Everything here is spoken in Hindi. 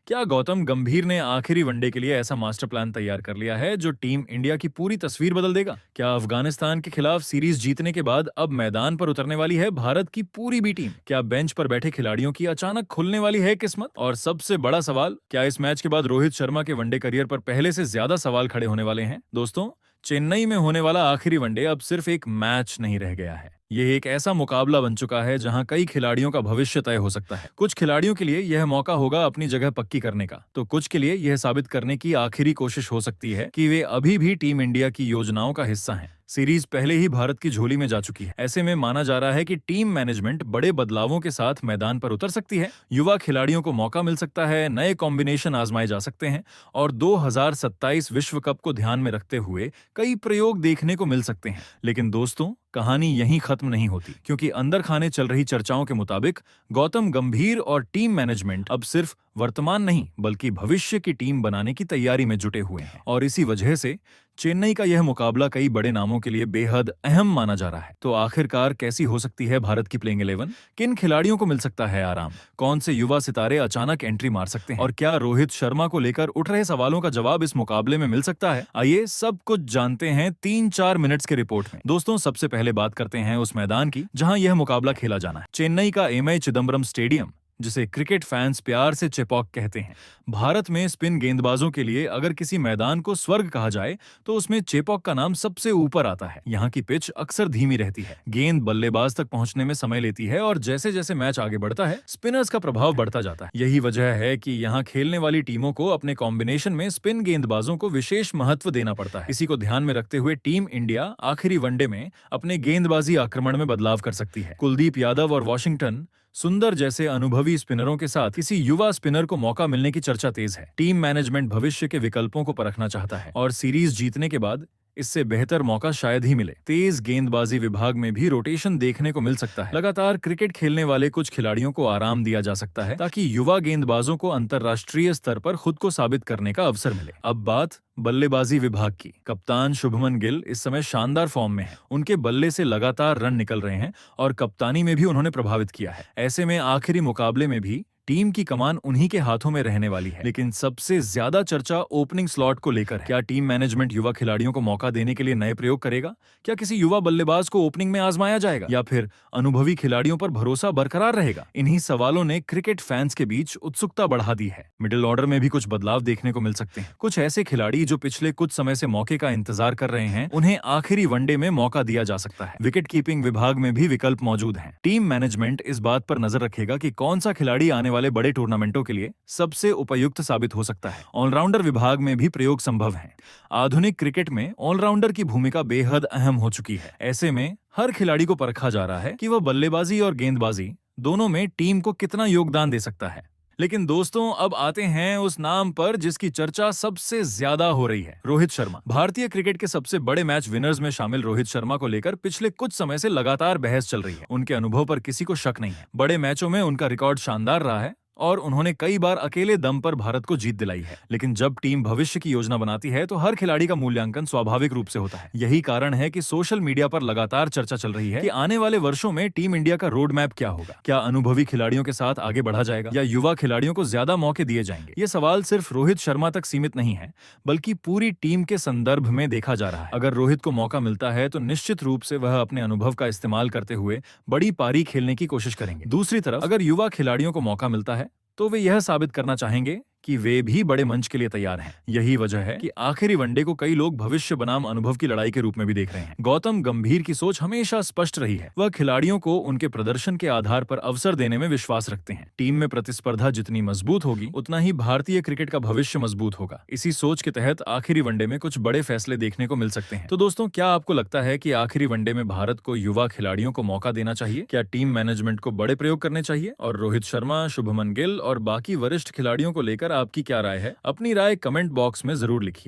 क्या गौतम गंभीर ने आखिरी वनडे के लिए ऐसा मास्टर प्लान तैयार कर लिया है जो टीम इंडिया की पूरी तस्वीर बदल देगा? क्या अफगानिस्तान के खिलाफ सीरीज जीतने के बाद अब मैदान पर उतरने वाली है भारत की पूरी बी टीम? क्या बेंच पर बैठे खिलाड़ियों की अचानक खुलने वाली है किस्मत? और सबसे बड़ा सवाल, क्या इस मैच के बाद रोहित शर्मा के वनडे करियर पर पहले से ज्यादा सवाल खड़े होने वाले हैं? दोस्तों, चेन्नई में होने वाला आखिरी वनडे अब सिर्फ एक मैच नहीं रह गया है। ये एक ऐसा मुकाबला बन चुका है जहां कई खिलाड़ियों का भविष्य तय हो सकता है। कुछ खिलाड़ियों के लिए यह मौका होगा अपनी जगह पक्की करने का, तो कुछ के लिए यह साबित करने की आखिरी कोशिश हो सकती है कि वे अभी भी टीम इंडिया की योजनाओं का हिस्सा हैं। सीरीज पहले ही भारत की झोली में जा चुकी है। ऐसे में माना जा रहा है कि टीम मैनेजमेंट बड़े बदलावों के साथ मैदान पर उतर सकती है। युवा खिलाड़ियों को मौका मिल सकता है, नए कॉम्बिनेशन आजमाए जा सकते हैं और 2027 विश्व कप को ध्यान में रखते हुए कई प्रयोग देखने को मिल सकते हैं। लेकिन दोस्तों, कहानी यहीं खत्म नहीं होती, क्योंकि अंदर खाने चल रही चर्चाओं के मुताबिक गौतम गंभीर और टीम मैनेजमेंट अब सिर्फ वर्तमान नहीं बल्कि भविष्य की टीम बनाने की तैयारी में जुटे हुए हैं। और इसी वजह से चेन्नई का यह मुकाबला कई बड़े नामों के लिए बेहद अहम माना जा रहा है। तो आखिरकार कैसी हो सकती है भारत की प्लेइंग 11? किन खिलाड़ियों को मिल सकता है आराम? कौन से युवा सितारे अचानक एंट्री मार सकते हैं? और क्या रोहित शर्मा को लेकर उठ रहे सवालों का जवाब इस मुकाबले में मिल सकता है? आइए सब कुछ जानते हैं 3-4 मिनट्स के रिपोर्ट में। दोस्तों, सबसे पहले बात करते हैं उस मैदान की जहां यह मुकाबला खेला जाना है। चेन्नई का एमए चिदम्बरम स्टेडियम, जिसे क्रिकेट फैंस प्यार से चेपॉक कहते हैं। भारत में स्पिन गेंदबाजों के लिए अगर किसी मैदान को स्वर्ग कहा जाए तो उसमें चेपॉक का नाम सबसे ऊपर आता है। यहाँ की पिच अक्सर धीमी रहती है, गेंद बल्लेबाज तक पहुंचने में समय लेती है और जैसे जैसे मैच आगे बढ़ता है स्पिनर्स का प्रभाव बढ़ता जाता है। यही वजह है कि यहाँ खेलने वाली टीमों को अपने कॉम्बिनेशन में स्पिन गेंदबाजों को विशेष महत्व देना पड़ता है। इसी को ध्यान में रखते हुए टीम इंडिया आखिरी वनडे में अपने गेंदबाजी आक्रमण में बदलाव कर सकती है। कुलदीप यादव और वॉशिंगटन सुंदर जैसे अनुभवी स्पिनरों के साथ किसी युवा स्पिनर को मौका मिलने की चर्चा तेज है। टीम मैनेजमेंट भविष्य के विकल्पों को परखना चाहता है और सीरीज जीतने के बाद इससे बेहतर मौका शायद ही मिले। तेज गेंदबाजी विभाग में भी रोटेशन देखने को मिल सकता है। लगातार क्रिकेट खेलने वाले कुछ खिलाड़ियों को आराम दिया जा सकता है ताकि युवा गेंदबाजों को अंतर्राष्ट्रीय स्तर पर खुद को साबित करने का अवसर मिले। अब बात बल्लेबाजी विभाग की। कप्तान शुभमन गिल इस समय शानदार फॉर्म में है। उनके बल्ले से लगातार रन निकल रहे हैं और कप्तानी में भी उन्होंने प्रभावित किया है। ऐसे में आखिरी मुकाबले में भी टीम की कमान उन्हीं के हाथों में रहने वाली है। लेकिन सबसे ज्यादा चर्चा ओपनिंग स्लॉट को लेकर है। क्या टीम मैनेजमेंट युवा खिलाड़ियों को मौका देने के लिए नए प्रयोग करेगा? क्या किसी युवा बल्लेबाज को ओपनिंग में आजमाया जाएगा या फिर अनुभवी खिलाड़ियों पर भरोसा बरकरार रहेगा? इन्हीं सवालों ने क्रिकेट फैंस के बीच उत्सुकता बढ़ा दी है। मिडिल ऑर्डर में भी कुछ बदलाव देखने को मिल सकते हैं। कुछ ऐसे खिलाड़ी जो पिछले कुछ समय से मौके का इंतजार कर रहे हैं, उन्हें आखिरी वनडे में मौका दिया जा सकता है। विकेट कीपिंग विभाग में भी विकल्प मौजूद हैं। टीम मैनेजमेंट इस बात पर नजर रखेगा कि कौन सा खिलाड़ी आने वाले बड़े टूर्नामेंटों के लिए सबसे उपयुक्त साबित हो सकता है। ऑलराउंडर विभाग में भी प्रयोग संभव हैं। आधुनिक क्रिकेट में ऑलराउंडर की भूमिका बेहद अहम हो चुकी है। ऐसे में हर खिलाड़ी को परखा जा रहा है कि वह बल्लेबाजी और गेंदबाजी दोनों में टीम को कितना योगदान दे सकता है। लेकिन दोस्तों, अब आते हैं उस नाम पर जिसकी चर्चा सबसे ज्यादा हो रही है, रोहित शर्मा। भारतीय क्रिकेट के सबसे बड़े मैच विनर्स में शामिल रोहित शर्मा को लेकर पिछले कुछ समय से लगातार बहस चल रही है। उनके अनुभव पर किसी को शक नहीं है। बड़े मैचों में उनका रिकॉर्ड शानदार रहा है और उन्होंने कई बार अकेले दम पर भारत को जीत दिलाई है। लेकिन जब टीम भविष्य की योजना बनाती है तो हर खिलाड़ी का मूल्यांकन स्वाभाविक रूप से होता है। यही कारण है कि सोशल मीडिया पर लगातार चर्चा चल रही है कि आने वाले वर्षों में टीम इंडिया का रोड मैप क्या होगा। क्या अनुभवी खिलाड़ियों के साथ आगे बढ़ा जाएगा या युवा खिलाड़ियों को ज्यादा मौके दिए जाएंगे? ये सवाल सिर्फ रोहित शर्मा तक सीमित नहीं है, बल्कि पूरी टीम के संदर्भ में देखा जा रहा है। अगर रोहित को मौका मिलता है तो निश्चित रूप से वह अपने अनुभव का इस्तेमाल करते हुए बड़ी पारी खेलने की कोशिश करेंगे। दूसरी तरफ अगर युवा खिलाड़ियों को मौका मिलता है तो वे यह साबित करना चाहेंगे कि वे भी बड़े मंच के लिए तैयार हैं। यही वजह है कि आखिरी वनडे को कई लोग भविष्य बनाम अनुभव की लड़ाई के रूप में भी देख रहे हैं। गौतम गंभीर की सोच हमेशा स्पष्ट रही है। वह खिलाड़ियों को उनके प्रदर्शन के आधार पर अवसर देने में विश्वास रखते हैं। टीम में प्रतिस्पर्धा जितनी मजबूत होगी उतना ही भारतीय क्रिकेट का भविष्य मजबूत होगा। इसी सोच के तहत आखिरी वनडे में कुछ बड़े फैसले देखने को मिल सकते हैं। तो दोस्तों, क्या आपको लगता है कि आखिरी वनडे में भारत को युवा खिलाड़ियों को मौका देना चाहिए? क्या टीम मैनेजमेंट को बड़े प्रयोग करने चाहिए? और रोहित शर्मा, शुभमन गिल और बाकी वरिष्ठ खिलाड़ियों को लेकर आपकी क्या राय है? अपनी राय कमेंट बॉक्स में जरूर लिखिए।